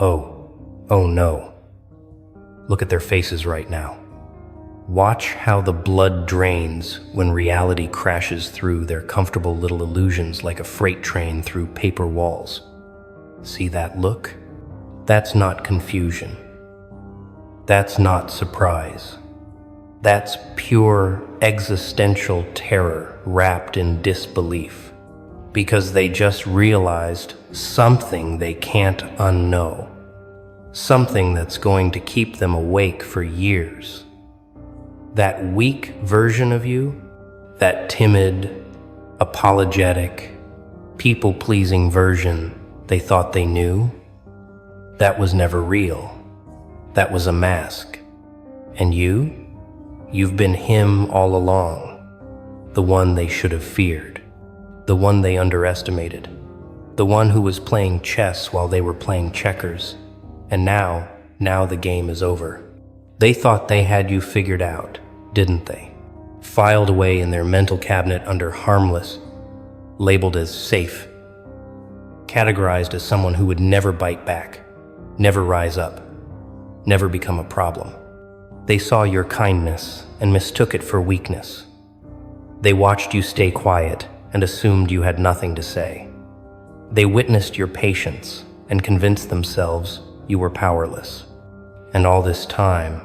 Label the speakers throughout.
Speaker 1: Oh no. Look at their faces right now. Watch how the blood drains when reality crashes through their comfortable little illusions like a freight train through paper walls. See that look? That's not confusion. That's not surprise. That's pure existential terror wrapped in disbelief, because they just realized something they can't unknow, something that's going to keep them awake for years. That weak version of you, that timid, apologetic, people-pleasing version they thought they knew, that was never real. That was a mask. And you've been him all along, the one they should have feared, the one they underestimated, the one who was playing chess while they were playing checkers. And now the game is over. They thought they had you figured out, didn't they? Filed away in their mental cabinet under harmless, labeled as safe, categorized as someone who would never bite back, never rise up, never become a problem. They saw your kindness and mistook it for weakness. They watched you stay quiet and assumed you had nothing to say. They witnessed your patience and convinced themselves you were powerless. And all this time,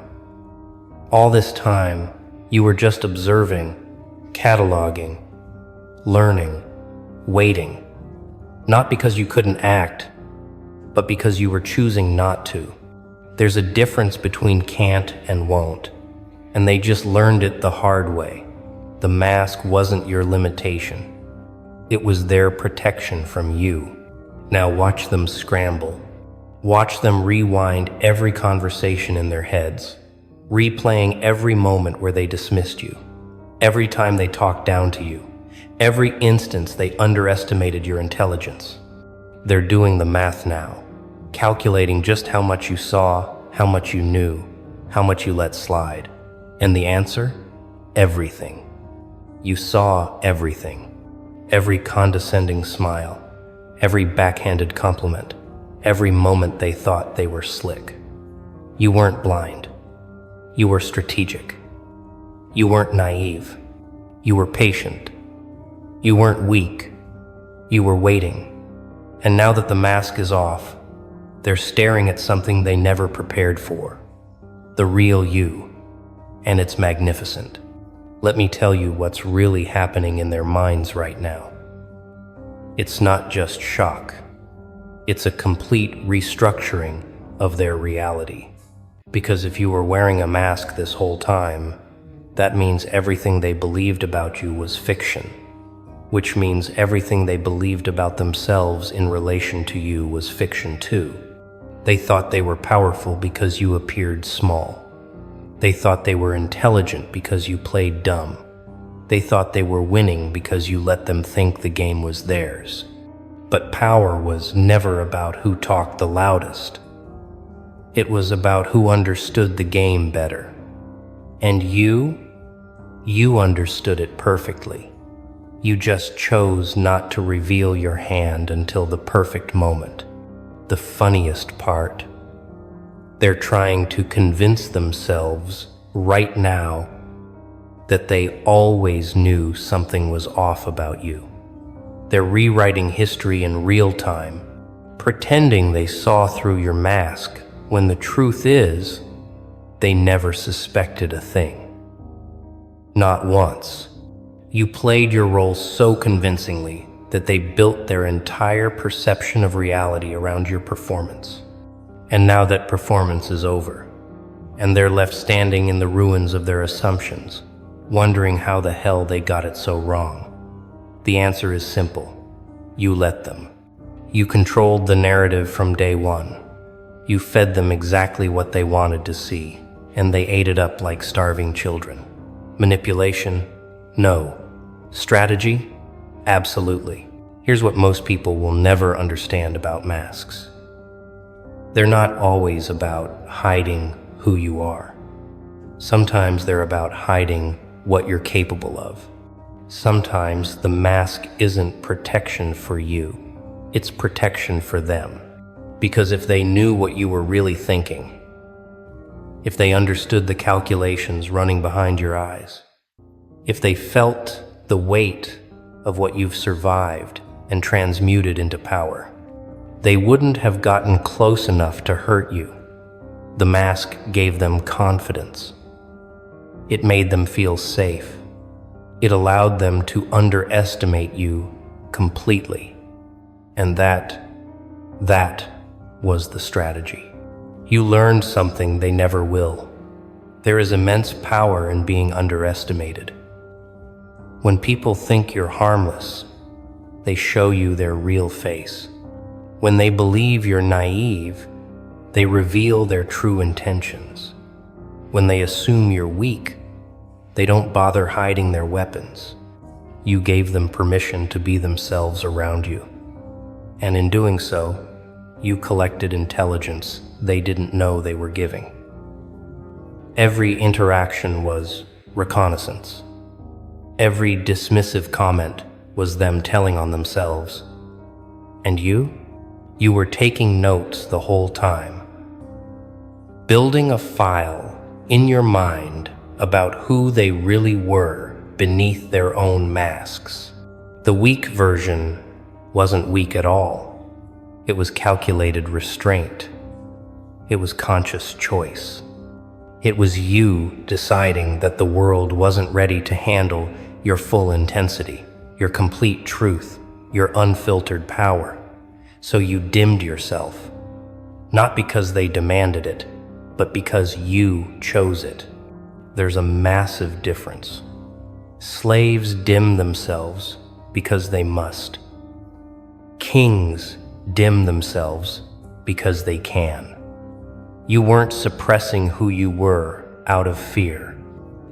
Speaker 1: you were just observing, cataloging, learning, waiting. Not because you couldn't act, but because you were choosing not to. There's a difference between can't and won't, and they just learned it the hard way. The mask wasn't your limitation. It was their protection from you. Now watch them scramble. Watch them rewind every conversation in their heads, replaying every moment where they dismissed you, every time they talked down to you, every instance they underestimated your intelligence. They're doing the math now, calculating just how much you saw, how much you knew, how much you let slide. And the answer? Everything. You saw everything. Every condescending smile, every backhanded compliment, every moment they thought they were slick. You weren't blind. You were strategic. You weren't naive. You were patient. You weren't weak. You were waiting. And now that the mask is off, they're staring at something they never prepared for. The real you. And it's magnificent. Let me tell you what's really happening in their minds right now. It's not just shock. It's a complete restructuring of their reality. Because if you were wearing a mask this whole time, that means everything they believed about you was fiction, which means everything they believed about themselves in relation to you was fiction too. They thought they were powerful because you appeared small. They thought they were intelligent because you played dumb. They thought they were winning because you let them think the game was theirs. But power was never about who talked the loudest. It was about who understood the game better. And you understood it perfectly. You just chose not to reveal your hand until the perfect moment. The funniest part. They're trying to convince themselves right now that they always knew something was off about you. They're rewriting history in real time, pretending they saw through your mask, when the truth is, they never suspected a thing. Not once. You played your role so convincingly that they built their entire perception of reality around your performance. And now that performance is over, and they're left standing in the ruins of their assumptions, wondering how the hell they got it so wrong. The answer is simple. You let them. You controlled the narrative from day one. You fed them exactly what they wanted to see, and they ate it up like starving children. Manipulation? No. Strategy? Absolutely. Here's what most people will never understand about masks. They're not always about hiding who you are. Sometimes they're about hiding what you're capable of. Sometimes the mask isn't protection for you, it's protection for them. Because if they knew what you were really thinking, if they understood the calculations running behind your eyes, if they felt the weight of what you've survived and transmuted into power, they wouldn't have gotten close enough to hurt you. The mask gave them confidence. It made them feel safe. It allowed them to underestimate you completely. And that was the strategy. You learned something they never will. There is immense power in being underestimated. When people think you're harmless, they show you their real face. When they believe you're naive, they reveal their true intentions. When they assume you're weak, they don't bother hiding their weapons. You gave them permission to be themselves around you. And in doing so, you collected intelligence they didn't know they were giving. Every interaction was reconnaissance. Every dismissive comment was them telling on themselves. And you were taking notes the whole time. Building a file in your mind about who they really were beneath their own masks. The weak version wasn't weak at all. It was calculated restraint. It was conscious choice. It was you deciding that the world wasn't ready to handle your full intensity, your complete truth, your unfiltered power. So you dimmed yourself, not because they demanded it, but because you chose it. There's a massive difference. Slaves dim themselves because they must. Kings dim themselves because they can. You weren't suppressing who you were out of fear.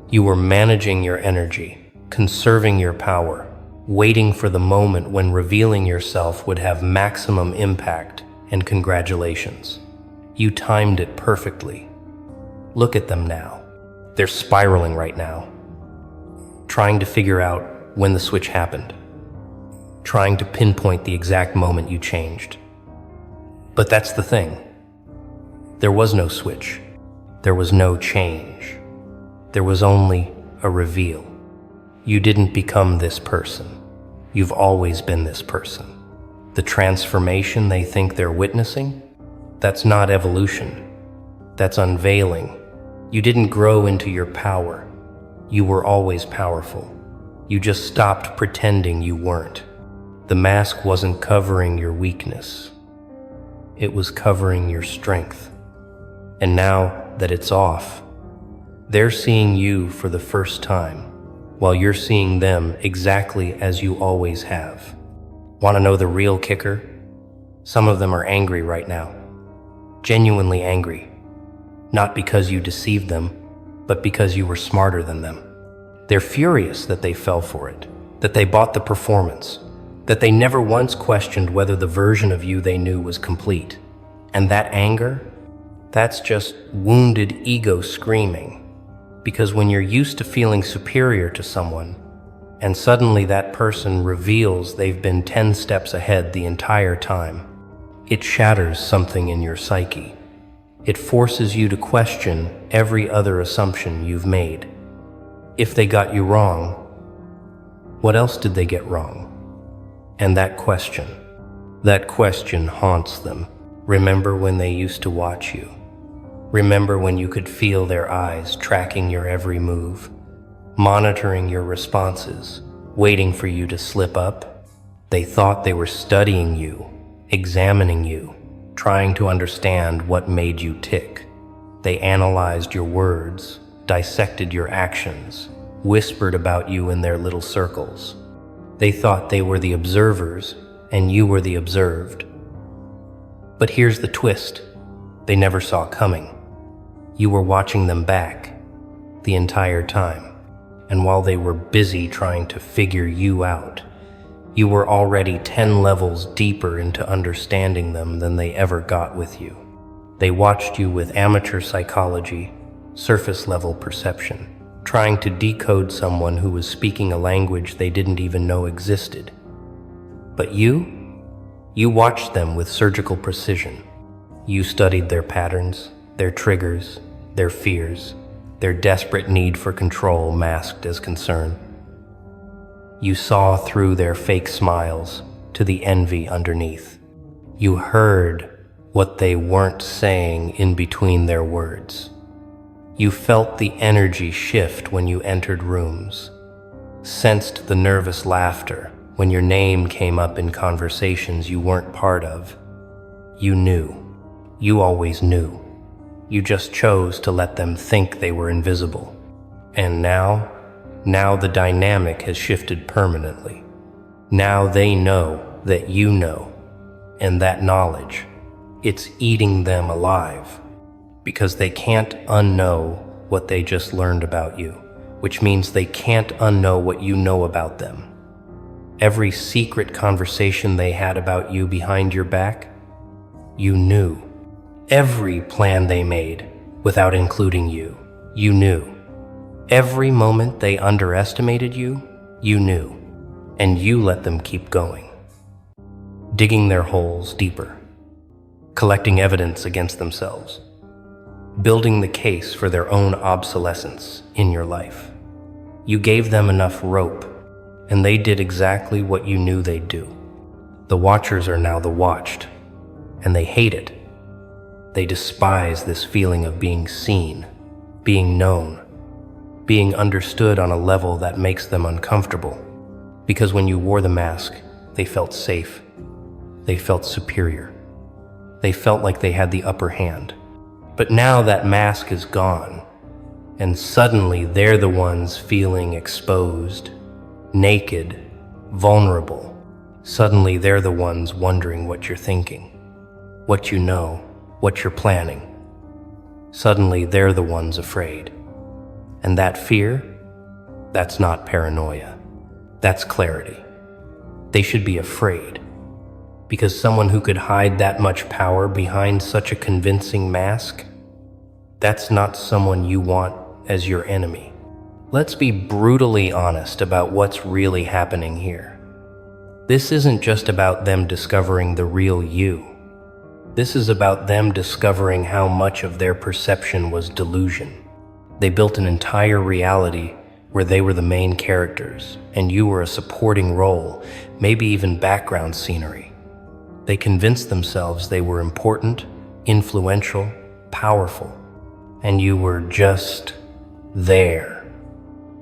Speaker 1: You were managing your energy, conserving your power, waiting for the moment when revealing yourself would have maximum impact, and congratulations. You timed it perfectly. Look at them now. They're spiraling right now, trying to figure out when the switch happened, trying to pinpoint the exact moment you changed. But that's the thing. There was no switch. There was no change. There was only a reveal. You didn't become this person. You've always been this person. The transformation they think they're witnessing, that's not evolution. That's unveiling. You didn't grow into your power. You were always powerful. You just stopped pretending you weren't. The mask wasn't covering your weakness. It was covering your strength. And now that it's off, they're seeing you for the first time, while you're seeing them exactly as you always have. Want to know the real kicker? Some of them are angry right now. Genuinely angry. Not because you deceived them, but because you were smarter than them. They're furious that they fell for it, that they bought the performance, that they never once questioned whether the version of you they knew was complete. And that anger, that's just wounded ego screaming. Because when you're used to feeling superior to someone, and suddenly that person reveals they've been 10 steps ahead the entire time, it shatters something in your psyche. It forces you to question every other assumption you've made. If they got you wrong, what else did they get wrong? And that question haunts them. Remember when they used to watch you? Remember when you could feel their eyes tracking your every move, monitoring your responses, waiting for you to slip up? They thought they were studying you, examining you, trying to understand what made you tick. They analyzed your words, dissected your actions, whispered about you in their little circles. They thought they were the observers and you were the observed. But here's the twist they never saw coming. You were watching them back the entire time. And while they were busy trying to figure you out, you were already 10 levels deeper into understanding them than they ever got with you. They watched you with amateur psychology, surface-level perception, trying to decode someone who was speaking a language they didn't even know existed. But you watched them with surgical precision, You studied their patterns, their triggers, their fears, their desperate need for control masked as concern. You saw through their fake smiles to the envy underneath. You heard what they weren't saying in between their words. You felt the energy shift when you entered rooms, sensed the nervous laughter when your name came up in conversations you weren't part of. You knew. You always knew. You just chose to let them think they were invisible. And now the dynamic has shifted permanently. Now they know that you know, and that knowledge, it's eating them alive, because they can't unknow what they just learned about you, which means they can't unknow what you know about them. Every secret conversation they had about you behind your back, you knew. Every plan they made without including you, you knew. Every moment they underestimated you, you knew. And you let them keep going, digging their holes deeper, collecting evidence against themselves, building the case for their own obsolescence in your life. You gave them enough rope, and they did exactly what you knew they'd do. The watchers are now the watched, and they hate it. They despise this feeling of being seen, being known, being understood on a level that makes them uncomfortable. Because when you wore the mask, they felt safe. They felt superior. They felt like they had the upper hand. But now that mask is gone, and suddenly they're the ones feeling exposed, naked, vulnerable. Suddenly they're the ones wondering what you're thinking, what you know, what you're planning. Suddenly they're the ones afraid. And that fear, that's not paranoia. That's clarity. They should be afraid, because someone who could hide that much power behind such a convincing mask, that's not someone you want as your enemy. Let's be brutally honest about what's really happening here. This isn't just about them discovering the real you. This is about them discovering how much of their perception was delusion. They built an entire reality where they were the main characters, and you were a supporting role, maybe even background scenery. They convinced themselves they were important, influential, powerful, and you were just there,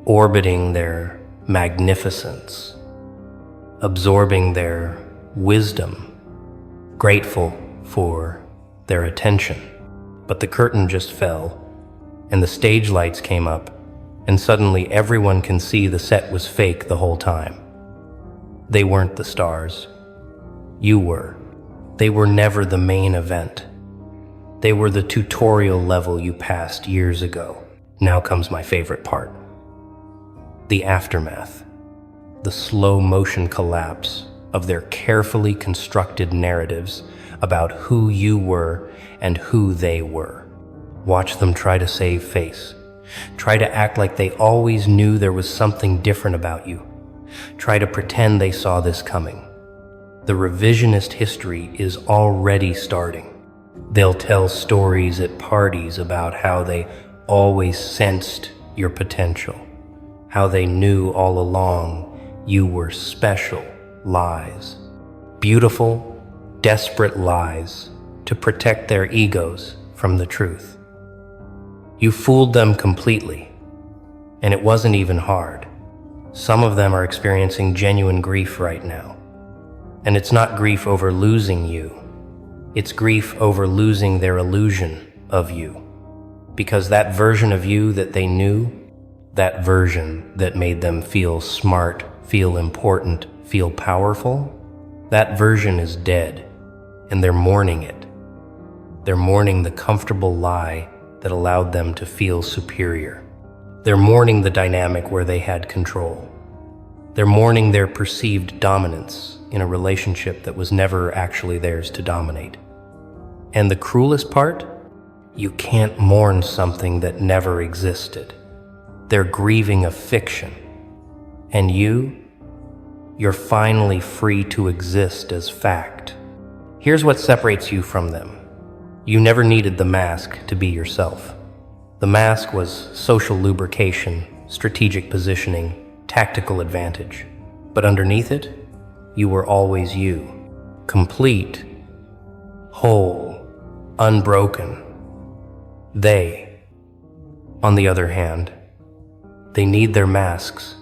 Speaker 1: orbiting their magnificence, absorbing their wisdom, grateful for their attention. But the curtain just fell, and the stage lights came up, and suddenly everyone can see the set was fake the whole time. They weren't the stars. You were. They were never the main event. They were the tutorial level you passed years ago. Now comes my favorite part. The aftermath. The slow motion collapse of their carefully constructed narratives about who you were and who they were. Watch them try to save face. Try to act like they always knew there was something different about you. Try to pretend they saw this coming. The revisionist history is already starting. They'll tell stories at parties about how they always sensed your potential, how they knew all along you were special. Lies. Beautiful, desperate lies to protect their egos from the truth. You fooled them completely, and it wasn't even hard. Some of them are experiencing genuine grief right now. And it's not grief over losing you. It's grief over losing their illusion of you. Because that version of you that they knew, that version that made them feel smart, feel important, feel powerful, that version is dead, and they're mourning it. They're mourning the comfortable lie that allowed them to feel superior. They're mourning the dynamic where they had control. They're mourning their perceived dominance in a relationship that was never actually theirs to dominate. And the cruelest part? You can't mourn something that never existed. They're grieving a fiction. And you're finally free to exist as fact. Here's what separates you from them. You never needed the mask to be yourself. The mask was social lubrication, strategic positioning, tactical advantage. But underneath it, you were always you. Complete, whole, unbroken. They, on the other hand, they need their masks,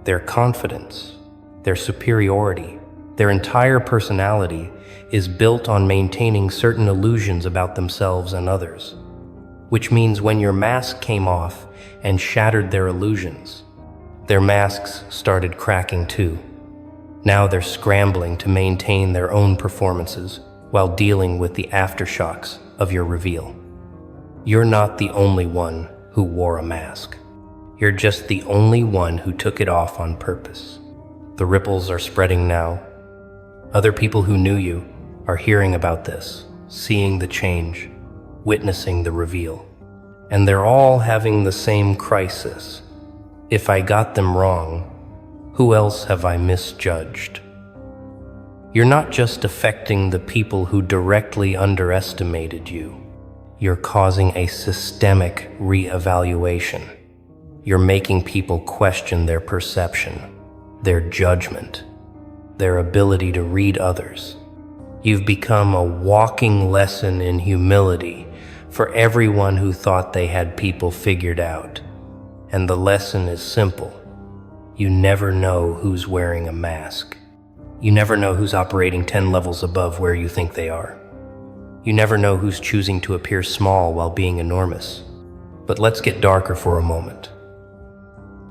Speaker 1: their confidence, their superiority. Their entire personality is built on maintaining certain illusions about themselves and others, which means when your mask came off and shattered their illusions, their masks started cracking too. Now they're scrambling to maintain their own performances while dealing with the aftershocks of your reveal. You're not the only one who wore a mask. You're just the only one who took it off on purpose. The ripples are spreading now. Other people who knew you are hearing about this, seeing the change, witnessing the reveal. And they're all having the same crisis. If I got them wrong, who else have I misjudged? You're not just affecting the people who directly underestimated you. You're causing a systemic re-evaluation. You're making people question their perception, their judgment, their ability to read others. You've become a walking lesson in humility for everyone who thought they had people figured out. And the lesson is simple. You never know who's wearing a mask. You never know who's operating 10 levels above where you think they are. You never know who's choosing to appear small while being enormous. But let's get darker for a moment.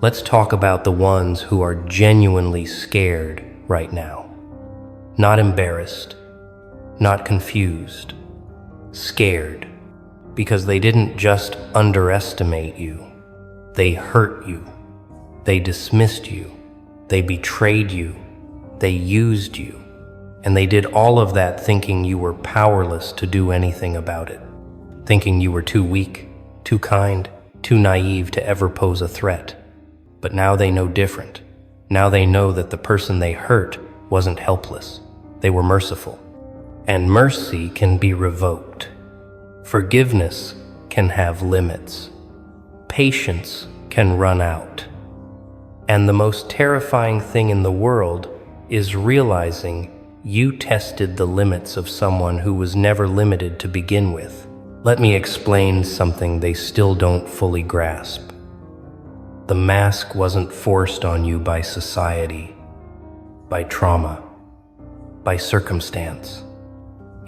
Speaker 1: Let's talk about the ones who are genuinely scared right now. Not embarrassed, not confused, scared. Because they didn't just underestimate you. They hurt you. They dismissed you. They betrayed you. They used you. And they did all of that thinking you were powerless to do anything about it. Thinking you were too weak, too kind, too naive to ever pose a threat. But now they know different. Now they know that the person they hurt wasn't helpless. They were merciful. And mercy can be revoked. Forgiveness can have limits. Patience can run out. And the most terrifying thing in the world is realizing you tested the limits of someone who was never limited to begin with. Let me explain something they still don't fully grasp. The mask wasn't forced on you by society, by trauma, by circumstance.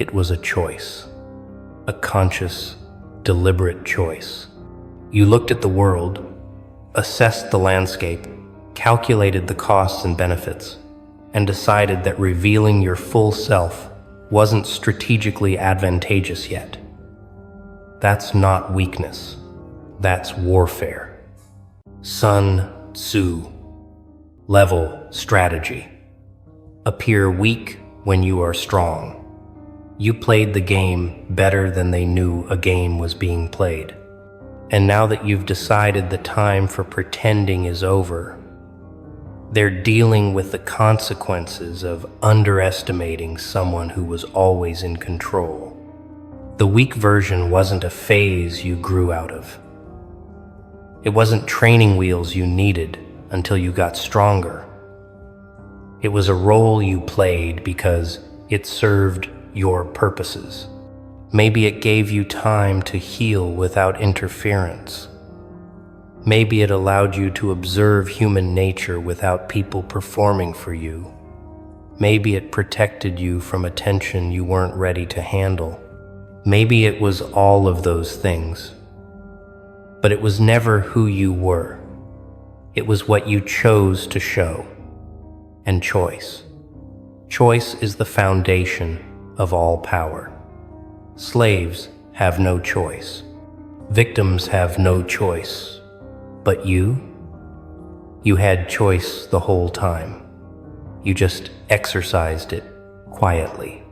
Speaker 1: It was a choice, a conscious, deliberate choice. You looked at the world, assessed the landscape, calculated the costs and benefits, and decided that revealing your full self wasn't strategically advantageous yet. That's not weakness. That's warfare. Sun Tzu. Level strategy. Appear weak when you are strong. You played the game better than they knew a game was being played. And now that you've decided the time for pretending is over, they're dealing with the consequences of underestimating someone who was always in control. The weak version wasn't a phase you grew out of. It wasn't training wheels you needed until you got stronger. It was a role you played because it served your purposes. Maybe it gave you time to heal without interference. Maybe it allowed you to observe human nature without people performing for you. Maybe it protected you from attention you weren't ready to handle. Maybe it was all of those things. But it was never who you were. It was what you chose to show. And choice. Choice is the foundation of all power. Slaves have no choice. Victims have no choice. But you had choice the whole time. You just exercised it quietly.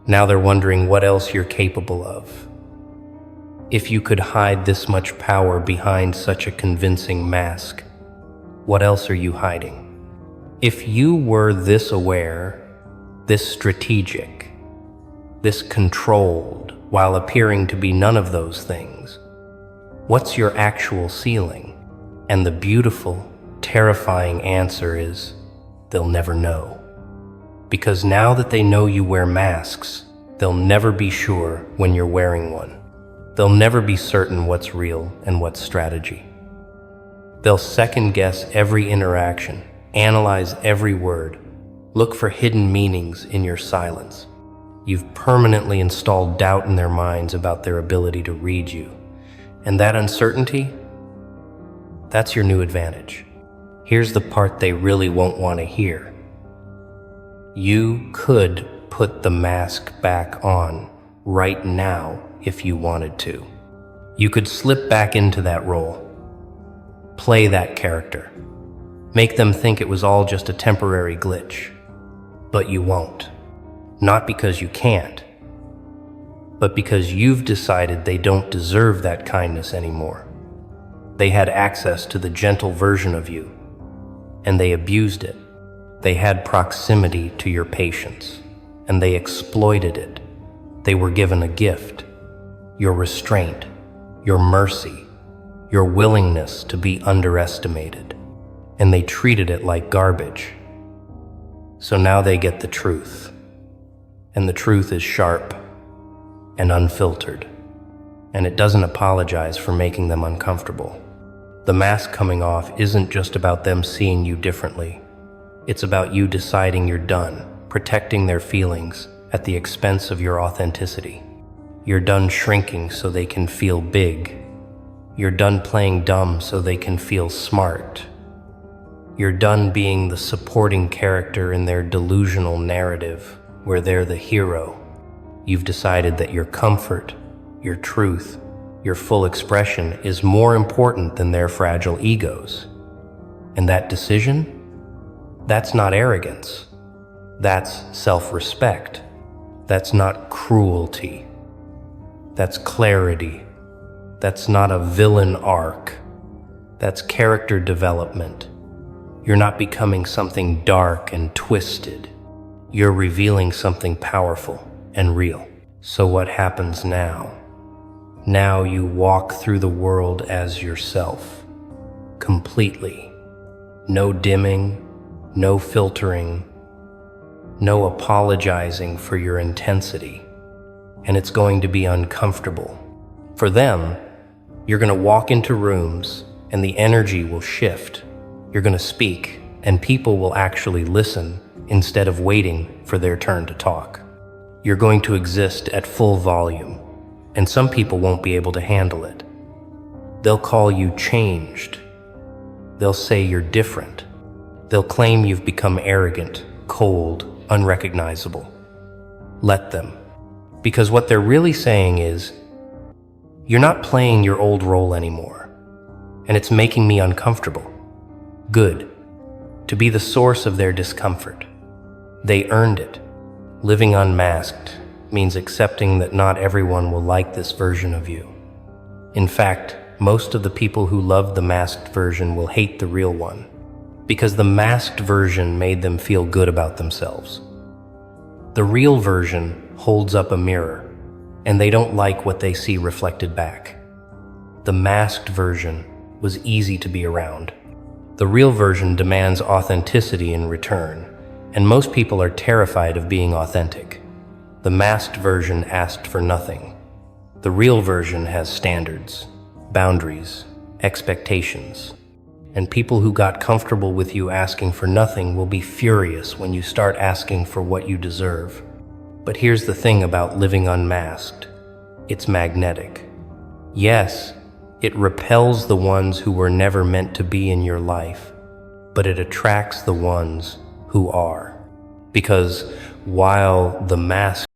Speaker 1: Now they're wondering what else you're capable of. If you could hide this much power behind such a convincing mask, what else are you hiding? If you were this aware, this strategic, this controlled, while appearing to be none of those things? What's your actual ceiling? And the beautiful, terrifying answer is, they'll never know. Because now that they know you wear masks, they'll never be sure when you're wearing one. They'll never be certain what's real and what's strategy. They'll second-guess every interaction, analyze every word, look for hidden meanings in your silence. You've permanently installed doubt in their minds about their ability to read you. And that uncertainty, that's your new advantage. Here's the part they really won't want to hear. You could put the mask back on right now if you wanted to. You could slip back into that role, play that character, make them think it was all just a temporary glitch. But you won't. Not because you can't, but because you've decided they don't deserve that kindness anymore. They had access to the gentle version of you, and they abused it. They had proximity to your patience, and they exploited it. They were given a gift, your restraint, your mercy, your willingness to be underestimated, and they treated it like garbage. So now they get the truth, and the truth is sharp and unfiltered, and it doesn't apologize for making them uncomfortable. The mask coming off isn't just about them seeing you differently. It's about you deciding you're done, protecting their feelings at the expense of your authenticity. You're done shrinking so they can feel big. You're done playing dumb so they can feel smart. You're done being the supporting character in their delusional narrative where they're the hero. You've decided that your comfort, your truth, your full expression is more important than their fragile egos. And that decision? That's not arrogance. That's self-respect. That's not cruelty. That's clarity. That's not a villain arc. That's character development. You're not becoming something dark and twisted. You're revealing something powerful and real. So what happens now? Now you walk through the world as yourself, completely. No dimming, no filtering, no apologizing for your intensity. And it's going to be uncomfortable. For them, you're going to walk into rooms and the energy will shift. You're going to speak and people will actually listen instead of waiting for their turn to talk. You're going to exist at full volume, and some people won't be able to handle it. They'll call you changed. They'll say you're different. They'll claim you've become arrogant, cold, unrecognizable. Let them. Because what they're really saying is, you're not playing your old role anymore, and it's making me uncomfortable. Good. To be the source of their discomfort. They earned it. Living unmasked means accepting that not everyone will like this version of you. In fact, most of the people who love the masked version will hate the real one, because the masked version made them feel good about themselves. The real version holds up a mirror, and they don't like what they see reflected back. The masked version was easy to be around. The real version demands authenticity in return, and most people are terrified of being authentic. The masked version asked for nothing. The real version has standards, boundaries, expectations, and people who got comfortable with you asking for nothing will be furious when you start asking for what you deserve. But here's the thing about living unmasked. It's magnetic. Yes, it repels the ones who were never meant to be in your life, but it attracts the ones who are. Because while the mask